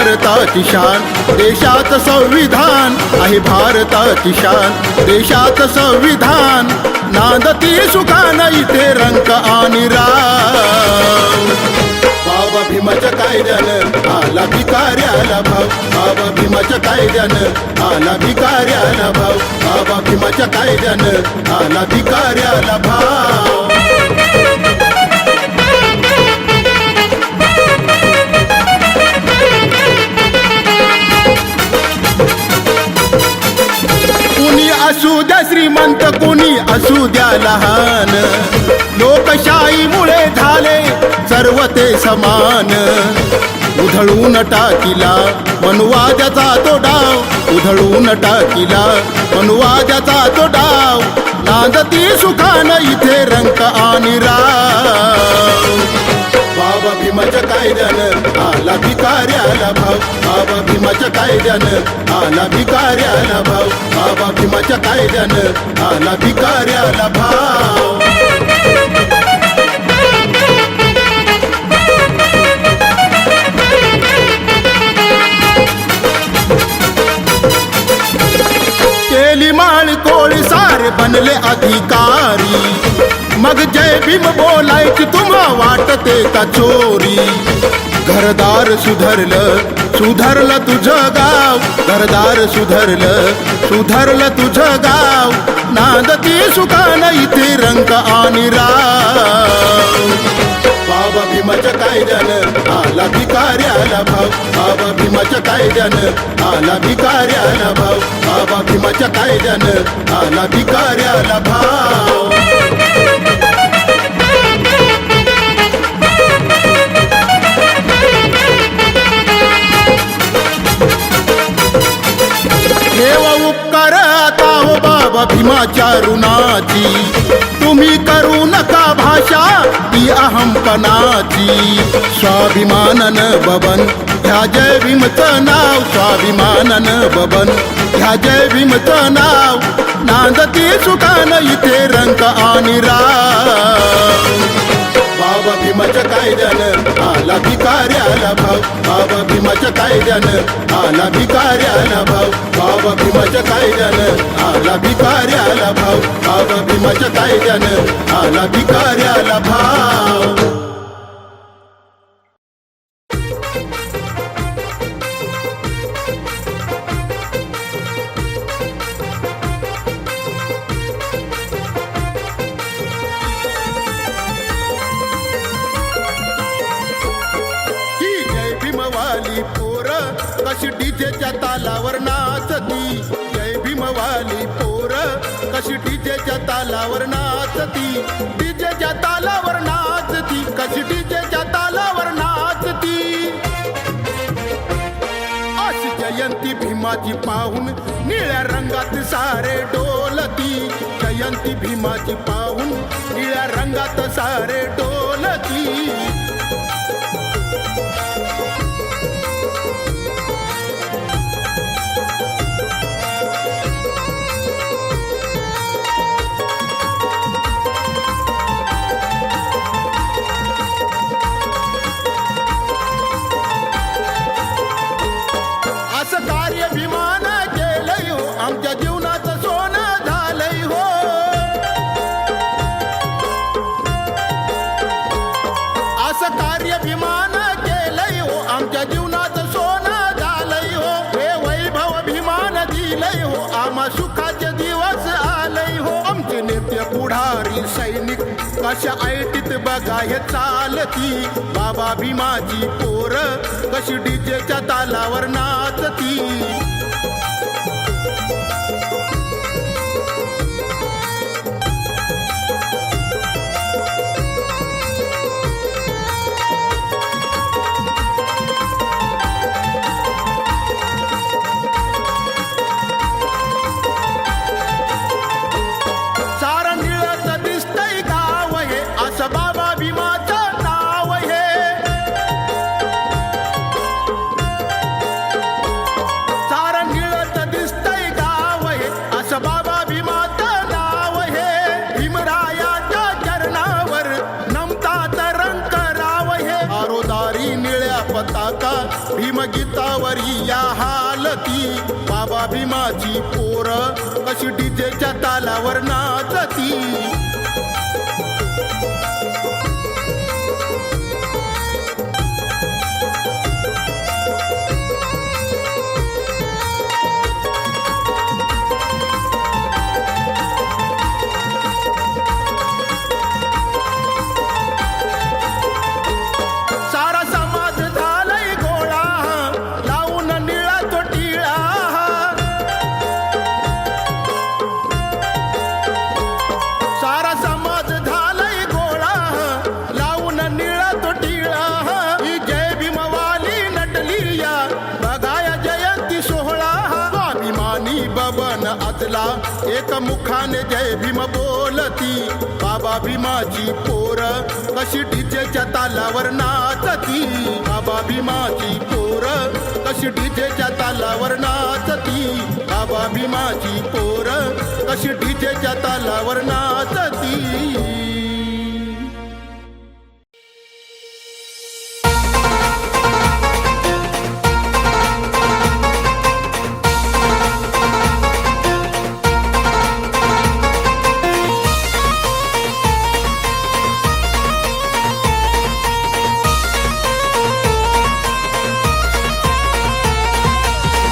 भारताची शान, देशात संविधान आहे भारताची शान, देशात संविधान नांदती सुखान इथे रंक आणि राव. बाबा भीमाच्या कायद्यानं आला भिकाऱ्याला भाव, बाबा भीमाच्या कायद्यानं आला भिकाऱ्याला भाव, बाबा भीमाच्या कायद्यानं आला भिकाऱ्याला भाव. कुणी असू द्या श्रीमंत, कुणी असू द्या लहान, लोकशाहीमुळे झाले सर्व ते समान. उधळून टाकिला मनुवाद्याचा तो डाव, उधळून टाकिला मनुवाद्याचा तो डाव, नांदती सुखान इथे रंक आणि राव. बाबा भीमाच्या कायद्यानं आला भिकाऱ्याला भाव, बाबा भीमाच्या कायद्यानं आला भिकाऱ्याला भाव, बाबा भीमाच्या कायद्यानं आला भिकाऱ्याला भाव. केली माळ कोळी सारे बनले अधिकारी, मग जय भीम बोलायची तुम्हा वाटते का चोरी. घरदार सुधरलं सुधरलं तुझं गाव, घरदार सुधरलं सुधरलं तुझं गाव, नांदती सुखान इथे रंक आणि राव. बाबा भीमाच्या कायद्यानं आला भिकाऱ्याला भाव, बाबा भीमाच्या कायद्यानं आला भिकाऱ्याला भाव, बाबा भीमाच्या कायद्यानं आला भिकाऱ्याला भाव. ठेवा उपकार आता हो बाबा भीमाच्या ऋणाची, तुम्ही करू नका भाषा ती अहमपणाची. स्वाभिमानानं बबन ह्या जय भीमचं नाव, स्वाभिमानानं बबन ह्या जय भीमचं नाव, नांदती सुखान इथे रंक आणि राव. बाबा भीमाच्या कायद्यानं आला भिकाऱ्याला भाव, बाबा भीमाच्या कायद्यानं आला भिकाऱ्याला भाव, बाबा भीमाच्या कायद्यानं आला भिकाऱ्याला भाव, बाबा भीमाच्या कायद्यानं आला भिकाऱ्याला भाव. कशी डीजेच्या तालावर नाचती, जय भीमवाली पोर कशी डीजेच्या तालावर नाचती, डीजेच्या तालावर नाचती, कशी डीजेच्या तालावर नाचती. अशी जयंती भीमाची पाहून निळ्या रंगात सारे डोलती, जयंती भीमाची पाहून निळ्या रंगात सारे डोलती. आमच्या जीवनाचं सोनं झालंय हो, असं कार्य भीमानं केलंय हो, आमच्या जीवनाचं सोनं झालंय हो. हे वैभव भीमानं दिलंय हो, आम्हा सुखाचे दिवस आलंय हो. आमचे नेते पुढारी सैनिक कशा ऐटीत बघा हे चालती, बाबा भीमाची पोर कशी डीजेच्या तालावर नाचती. सारा पताका भीमगीतावरी या हालती बाबा भीमाची पोर कशी डीजेच्या तालावर नाचती एक मुखाने जय भीम बोलती बाबा भीमाची पोर कशी डीजेच्या तालावर नाचती बाबा भीमाची पोर कशी डीजेच्या तालावर नाचती बाबा भीमाची पोर कशी डीजेच्या तालावर नाचती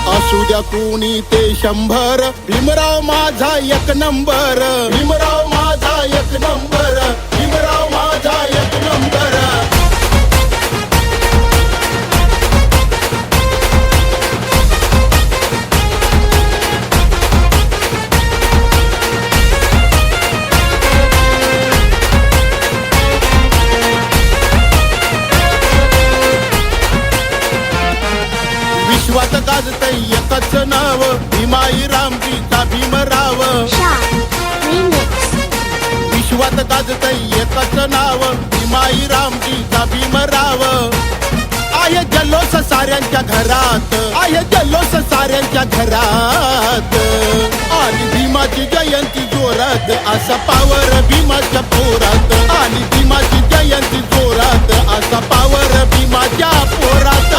असू द्या कुणी ते 100 भीमराव माझा एक नंबर भीमराव माझा एक नंबर भीमराव माझा एक नंबर विश्वात गाजतय एकच नाव भीमाई रामजीचा भीमराव विश्वात गाजतय एकच नाव भीमाई रामजीचा भीमराव आहे जल्लोष साऱ्यांच्या घरात आहे जल्लोष साऱ्यांच्या घरात आणि भीमाची जयंती जोरात असा पावर भीमाच्या पोरात आणि भीमाची जयंती जोरात असा पावर भीमाच्या पोरात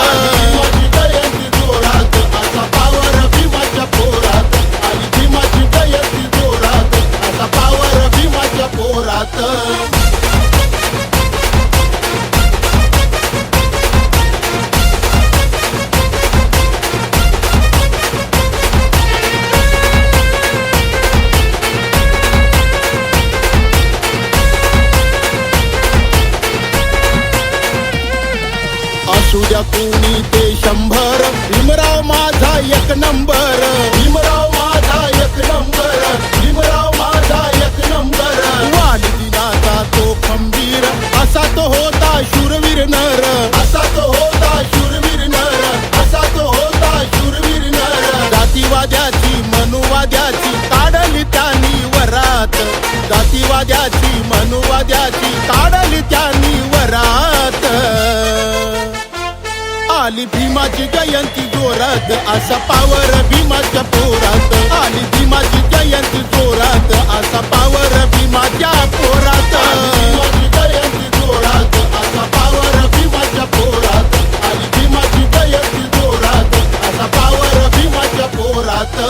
असू द्या कुणी ते 100 भीमराव माझा एक नंबर भीमराव माझा एक नंबर भीमराव माझा एक नंबर वालिदिनाचा तो खंबीर असा तो होता शूरवीर नर असा तो होता शूरवीर नर असा तो होता शूरवीर नर जातीवाद्याची मनुवाद्याची काढली त्यांनी वरात जातीवाद्याची मनुवाद्याची काढली त्यांनी वरात आली भीमाची जयंती जोरात असा पावर भीमाच्या पोरात आली भीमाची जयंती जोरात असा पावर भीमाच्या पोरात भीमाची जयंती जोरात असा पावर भीमाच्या पोरात आली भीमाची जयंती जोरात असा पावर भीमाच्या पोरात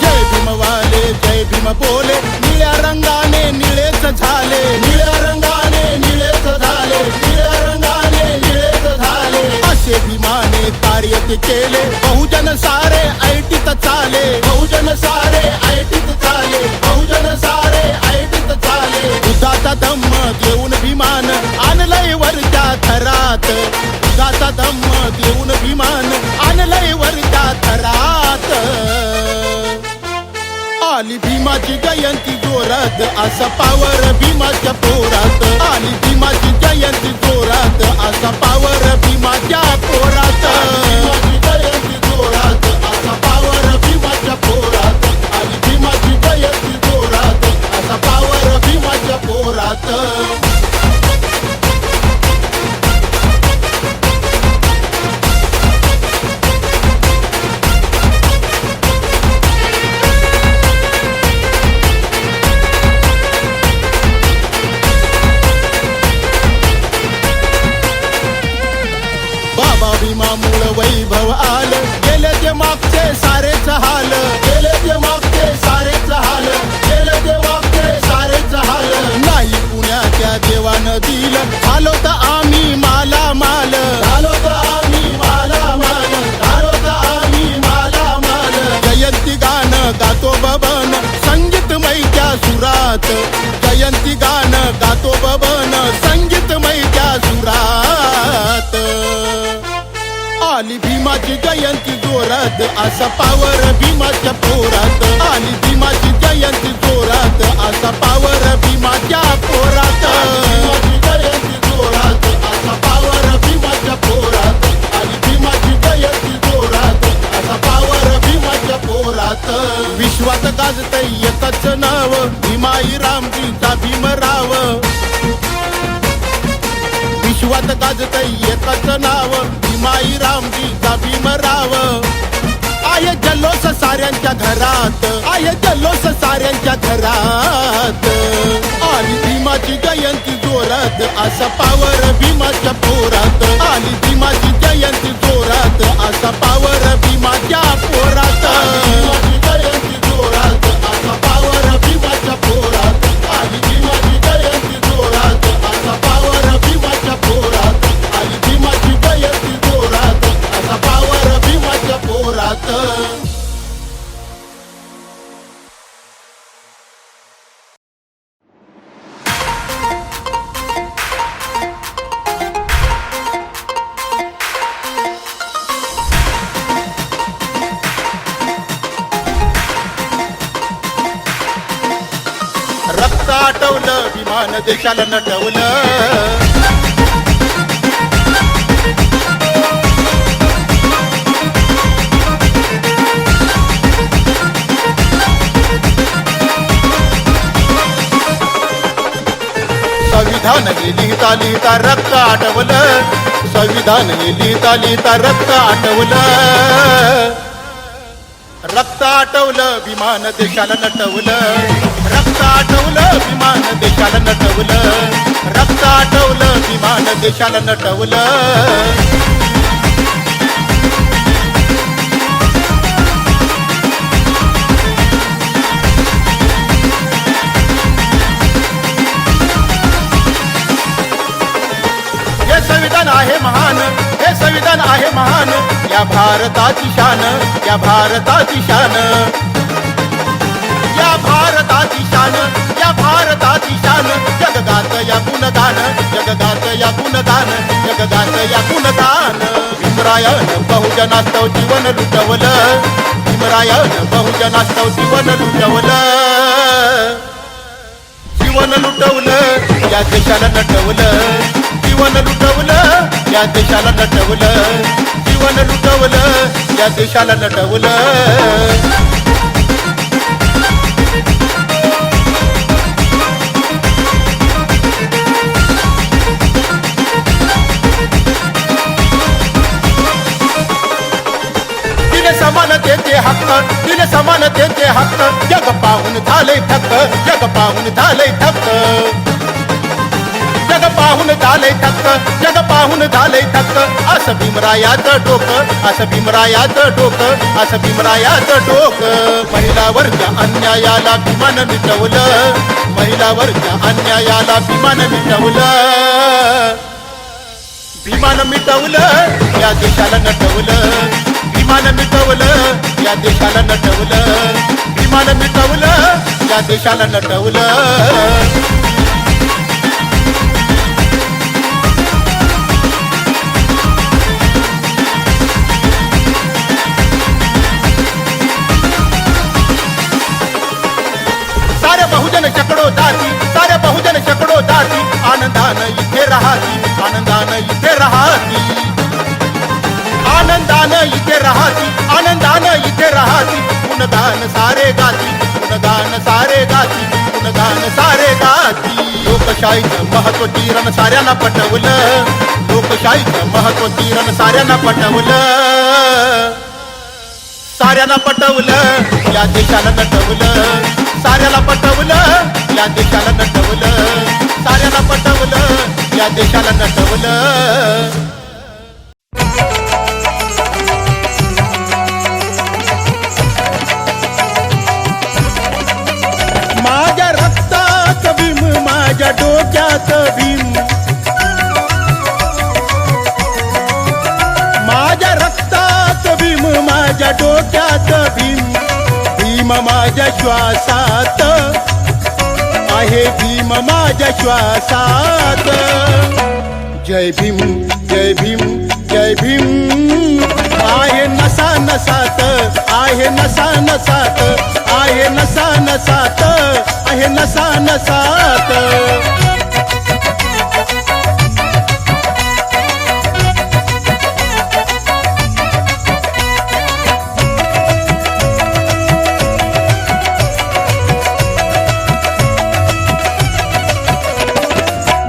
जय भीम बोले निळ्या रंगाने निळेच झाले निळ्या रंगाने निळेच झाले निळ्या रंगाने निळेच झाले असे भीमाने कार्य ते केले बहुजन सारे ऐटीत चाले बहुजन सारे ऐटीत चाले बहुजन सारे ऐटीत चाले दुधाचा धम्म घेऊन भीमान आणलंय वरच्या थरात दुधाचा धम्म घेऊन भीमान आणलंय वरच्या थरात आली भीमाची जयंती जोरात असा पावर भीमाच्या पोरात आली भीमाची जयंती जोरात असा पावर भीमाच्या पोरात भीमाची जयंती जोरात असा पावर भीमाच्या पोरात आली भीमाची जयंती जोरात असा पावर भीमाच्या पोरात हाल, केले ते मागचे सारेच हाल, केले ते मागचे सारेच हाल. नाही पुण्याच्या देवानं दिलं, झालो तर आम्ही माला माल, झालो तर आम्ही माला माल, झालो तर आम्ही माला माल. जयंती गाणं गातो बबन संगीतमय त्या सुरात, जयंती गाणं गातो बबन संगीतमय त्या सुरात. आली भीमाची जयंती जोरात, असा पावर भीमाच्या पोरात. आली भीमाची जयंती जोरात, असा पावर भीमाच्या पोरात. भीमाची जयंती जोरात, असा पावर भीमाच्या पोरात. आली भीमाची जयंती जोरात, असा पावर भीमाच्या पोरात. विश्वात गाजतय एकच नाव, भीमाई रामजीचा भीमराव. विश्वात गाजतय एकच नाव, भीमाई रामजीचा भीमराव. आहे जल्लोष साऱ्यांच्या घरात, आहे जल्लोष साऱ्यांच्या घरात. आली भीमाची जयंती जोरात, असा पावर भीमाच्या पोरात. आली भीमाची जयंती जोरात, असा पावर भीमाच्या पोरात. भीमाची जयंती जोरात, असा पावर भीमाच्या पोरात. आली भीमाची जयंती जोरात, असा पावर भीमाच्या पोरात. आली भीमाची जयंती जोरात, असा पावर भीमाच्या पोरात. रक्त आटवलं, विमान देशाला नटवलं. संविधान हे लिहिता लिहिता रक्त आटवलं, संविधान हे लिहिता लिहिता रक्त आटवलं. रक्त आटवलं, विमान देशाला नटवलं. रक्त आटवलं, विमान देशाला नटवलं. रक्त आटवलं, विमान देशाला नटवलं. हे संविधान आहे महान, हे संविधान आहे महान. या भारताची शान, या भारताची शान. या भारताची शान, या भारताची शान. जगगात या गुणगान, जगगात या गुणगान, जगगात या गुणगान. भीमरायानं बहुजनास्तव जीवन लुटवलं, भीमरायानं बहुजनास्तव जीवन लुटवलं. जीवन लुटवलं, या देशाला नटवलं. जीवन लुटवलं, या देशाला नटवलं. जीवन लुटवलं, या देशाला नटवलं. समानतेचे हक्क, दिले समानतेचे हक्क. जग पाहून झाले थक्क, जग पाहून झाले थक्क. जग पाहून झाले थक्क, जग पाहून झाले थक्क. असं भीमरायाचं डोकं, असं भीमरायाचं डोकं, असं भीमरायाचं डोकं. महिलावरच्या अन्यायाला भीमानं मिटवलं, महिलावरच्या अन्यायाला भीमानं मिटवलं. भीमानं मिटवलं, या देशाला नटवलं. भीमानं मिटवलं, या देशाला नटवलं. भीमानं मिटवलं, या देशाला नटवलं. सारे बहुजन शेकडो जाती, सारे बहुजन शेकडो जाती. आनंदानं इथे राहती, आनंदानं इथे राहती. आनंदानं इथे राहती, आनंदानं इथे राहती. गुणगान सारे गाती, गुणगान सारे गाती, गुणगान सारे गाती. लोकशाहीचं महत्व किरण साऱ्यांना पटवलं, लोकशाहीचं महत्व किरण साऱ्यांना पटवलं. साऱ्यांना पटवलं, या देशाला नटवलं. साऱ्याला पटवलं, या देशाला नटवलं. साऱ्याला पटवलं, या देशाला नटवलं. माझ्या श्वासात, आहे भीम माझ्या श्वासात. जय भीम जय भीम जय भीम, आहे नसा नसात, आहे नसा नसात, आहे नसा नसात, आहे नसा नसात.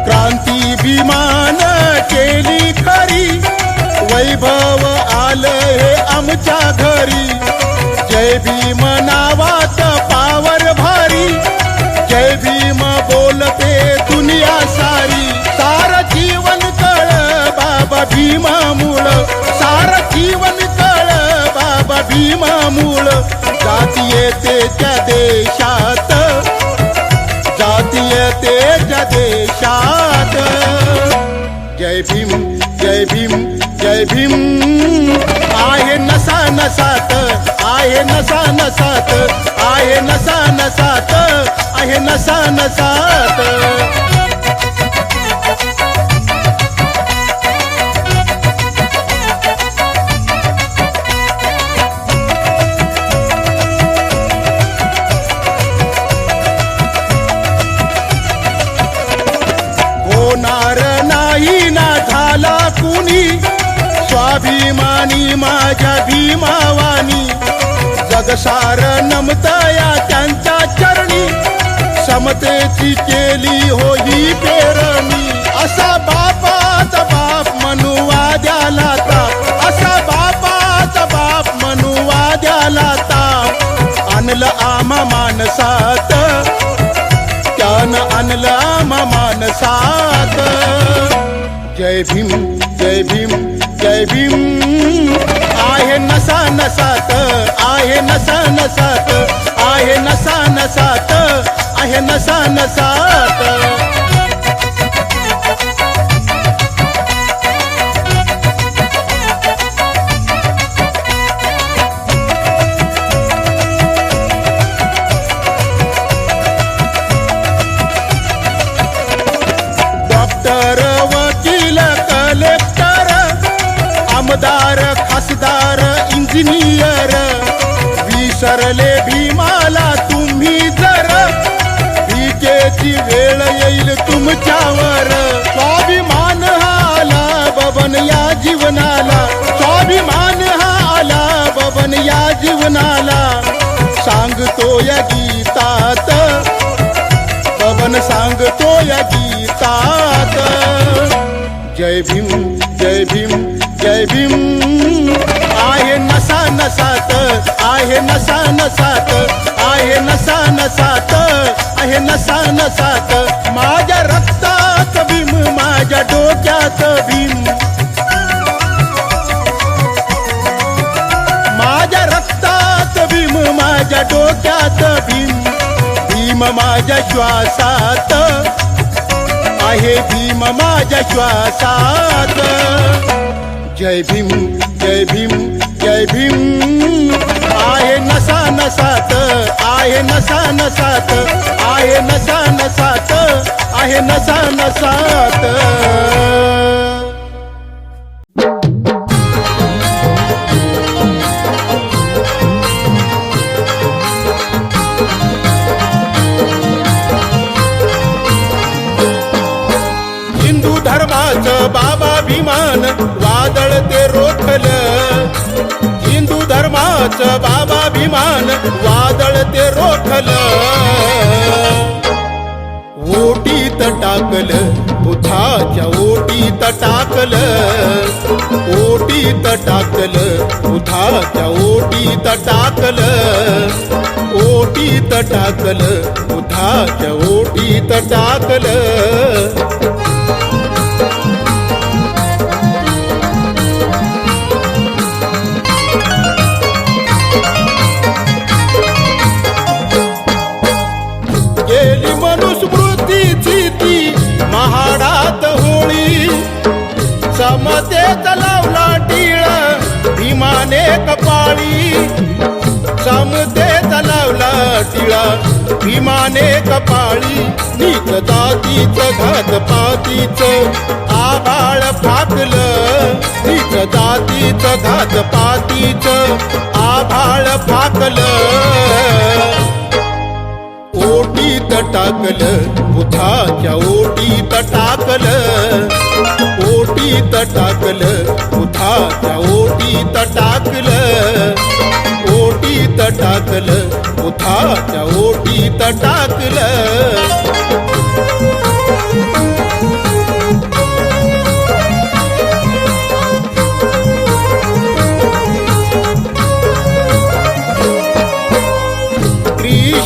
क्रांती भीमान केली खरी, वैभव आलं हे आमच्या घरी. जय भीम नावात पावर भारी, जय भीम बोलते दुनिया सारी. सार जीवन कळ बाबा भीमामुळ, सार जीवन कळ बाबा भीमामुळ. जातीयतेच्या देशात, जातीयतेच्या देशात. जय भीम जय भीम जय भीम, आहे नसा नसात, आहे नसा नसात, आहे नसा नसात, आहे नसा नसात. होणार नाही ना झाला कुणी, स्वाभिमानी माझ्या भीमावानी. जगसार नमतया त्यांच्या चरणी, समतेची केली हो ही पेरणी. असा बापाचा बाप मनुवाद्याला ताप, असा बापाचा बाप मनुवाद्याला ताप. आणलं आम्हा माणसात, त्यानं आणलं आम्हा माणसात. जय भीम जय भीम जय भीम, आहे नसा नसात, आहे नसा नसात, आहे नसा नसात, आहे नसा नसात. डॉक्टर वकील कलेक्टर, आमदार खासदार इंजिनियर. विसरले भीमाला तुम्ही जर, भीकेची वेळ येईल तुमच्यावर. स्वाभिमान हा आला बबन या जीवनाला, स्वाभिमान हा आला बबन या जीवनाला. सांगतो या गीतात, बबन सांगतो या गीतात. जय भीम जय भीम जय भीम, आहे नसा नसात, आहे नसा नसात, आहे नसा नसात, आहे नसा नसात. माझ्या रक्तात भीम, माझ्या डोक्यात भीम, माझ्या रक्तात भीम, माझ्या डोक्यात भीम. भीम माझ्या श्वासात, आहे भीम माझ्या श्वासात. जय भीम जय भीम जय भीम, आहे नसा नसात, आहे नसा नसात, आहे नसा नसात, आहे नसा नसात. हिंदू धर्माचं बाबा भीमान, वादळ ते रोखलं. हिंदू धर्माचं बाबा भीमान, वादळ ते रोखलं. ओटीत टाकलं, बुधाच्या ओटीत टाकलं. ओटीत टाकलं, बुधाच्या ओटीत टाकलं. ओटीत टाकलं, बुधाच्या ओटीत टाकलं. गेली मनुस्मृतीची ती महाडात होळी. समतेत लावला टीळ भीमाने कपाळी. समतेत लावला अभिमाने कपाळी नीच जातीच घात पातीच आभाळ फाकलं नीच जातीच घात पातीच आभाळ फाकलं ओटीत टाकलं बुधाच्या ओटीत टाकलं ओटीत टाकलं बुधाच्या ओटीत टाकलं ओटीत टाकलं बुधाच्या ओटीत टाकलं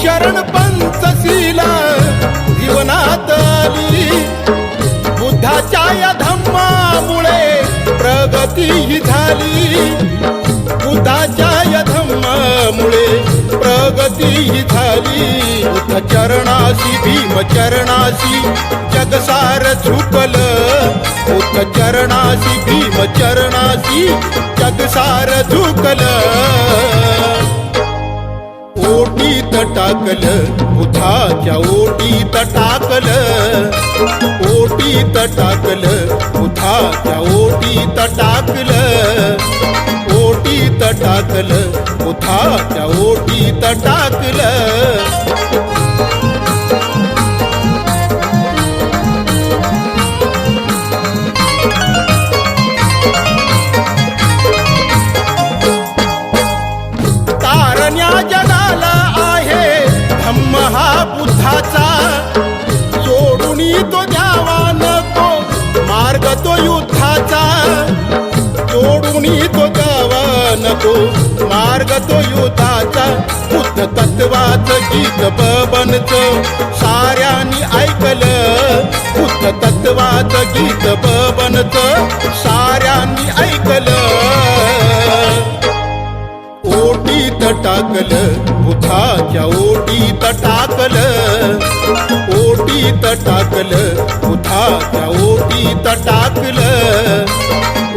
शरण पंचशीला जीवनात आली बुद्धाच्या या धम्मामुळे प्रगती ही झाली बुद्धाच्या या धम्मामुळे प्रगती ही झाली बुद्ध चरणाशी भीम चरणाशी जगसार झुकलं बुद्ध चरणाशी भीम चरणाशी जगसार झुकलं ओटीत टाकलं बुधाच्या ओटीत टाकलं ओटीत टाकलं बुधाच्या ओटीत टाकलं ओटीत टाकलं बुधाच्या ओटीत टाकलं बुद्धाचा सोडूनी तो द्यावा नको मार्ग तो युद्धाचा सोडूनी तो द्यावा नको मार्ग तो युद्धाचा बुद्ध तत्वाचं गीत बबनचं साऱ्यांनी ऐकलं बुद्ध तत्वाचं गीत बबनचं साऱ्यांनी ऐकलं ओटीत टाकलं बुधाच्या ओटीत टाकलं ओटीत टाकलं बुधाच्या ओटीत टाकलं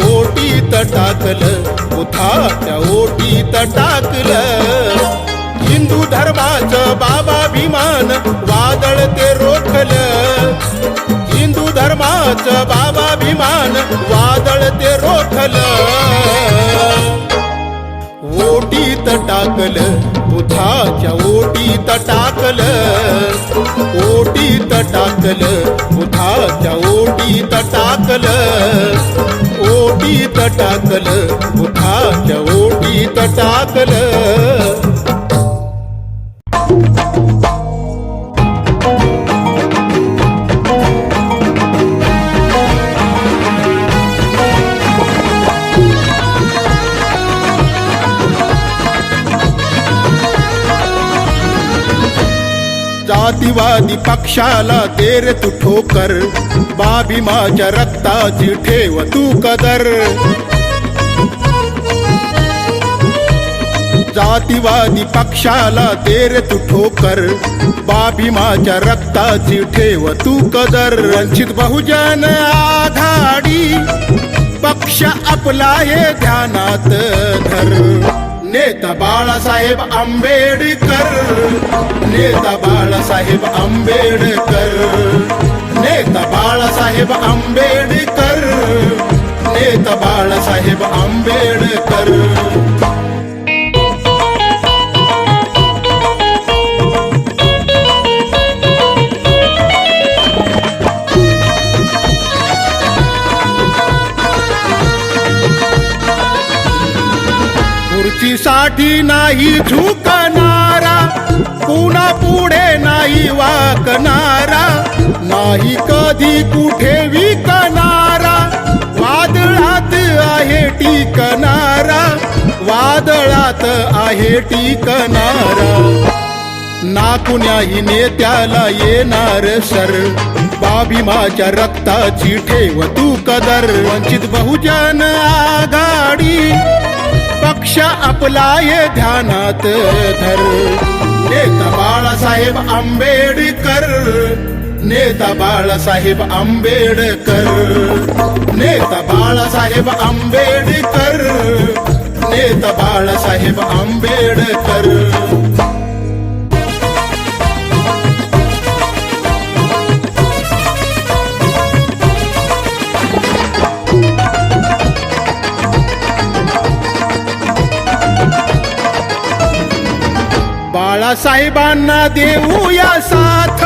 ओटीत टाकलं बुधाच्या ओटीत टाकलं हिंदू धर्माचं बाबाभिमान वादळ ते रोखलं हिंदू धर्माचं बाबाभिमान वादळ ते रोखलं ओटीत टाकलं बुधाच्या ओटीत टाकलं ओटीत टाकलं बुधाच्या ओटीत टाकलं ओटीत टाकलं बुधाच्या ओटीत टाकलं जातीवादी पक्षाला दे रे तू ठोकर बाभीमाच्या रक्ताची ठेव तू कदर जातीवादी पक्षाला दे रे तू ठोकर बाभीमाच्या रक्ताची ठेव तू कदर वंचित बहुजन आघाडी पक्ष आपला हे ध्यानात धर नेता बाळासाहेब आंबेडकर नेता बाळासाहेब आंबेडकर नेता बाळासाहेब आंबेडकर नेता बाळासाहेब आंबेडकर साठी नाही झुकणारा कुणा पुढे नाही वाकणारा नाही कधी कुठे विकणारा वादळात आहे टिकणारा वादळात आहे टिकणारा ना कुण्याही नेत्याला येणार सर बाभीमाच्या रक्ताची ठेव तू कदर वंचित बहुजन आघाडी पक्ष आपला ये ध्यानात धर नेता बाळासाहेब आंबेडकर नेता बाळासाहेब आंबेडकर नेता बाळासाहेब आंबेडकर नेता बाळासाहेब आंबेडकर बाळासाहेबांना देऊया साथ,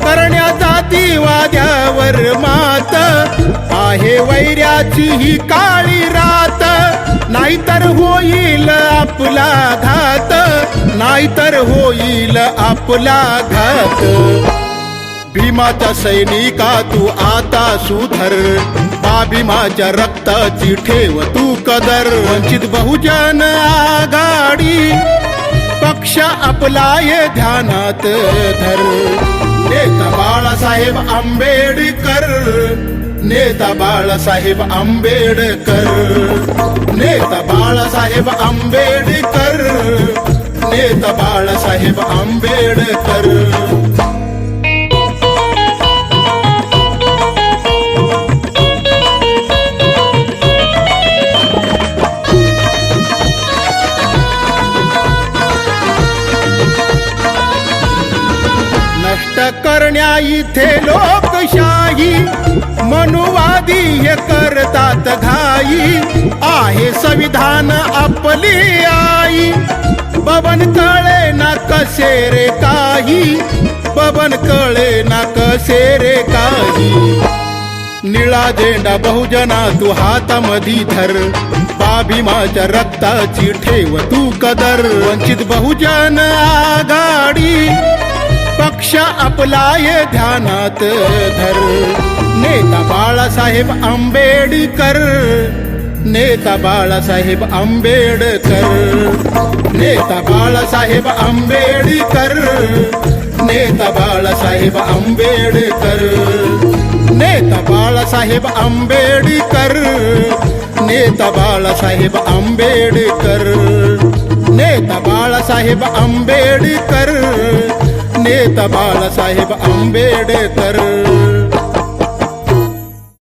करण्या जातीवाद्यावर मात, आहे वैऱ्याची ही काळी रात, नाहीतर होईल आपला घात, नाहीतर होईल आपला घात. भीमाच्या सैनिका तू आता सुधर, भीमाच्या रक्ताची ठेव तू कदर. वंचित बहुजन आघाडी पक्ष आपला ये ध्यानात धर. नेता बाळासाहेब आंबेडकर, नेता बाळासाहेब आंबेडकर, नेता बाळासाहेब आंबेडकर, नेता बाळासाहेब आंबेडकर. नष्ट करण्या इथे लोकशाही, मनुवादी हे करतात घाई, आहे संविधान आपली आई. बबन कळे ना कसे रे काही, बबन कळे ना कसे रे काही. निळा झेंडा बहुजना तू हातामधी धर, भीमाच्या रक्ताची ठेव तू कदर. वंचित बहुजन आघाडी पक्ष आपला ये ध्यानात धर. नेता बाळासाहेब आंबेडकर, नेता बाळासाहेब आंबेडकर, नेता बाळासाहेब आंबेडकर, नेता बाळासाहेब आंबेडकर, नेता बाळासाहेब आंबेडकर, नेता बाळासाहेब आंबेडकर, नेता बाळासाहेब आंबेडकर, नेता बाळासाहेब आंबेडकर.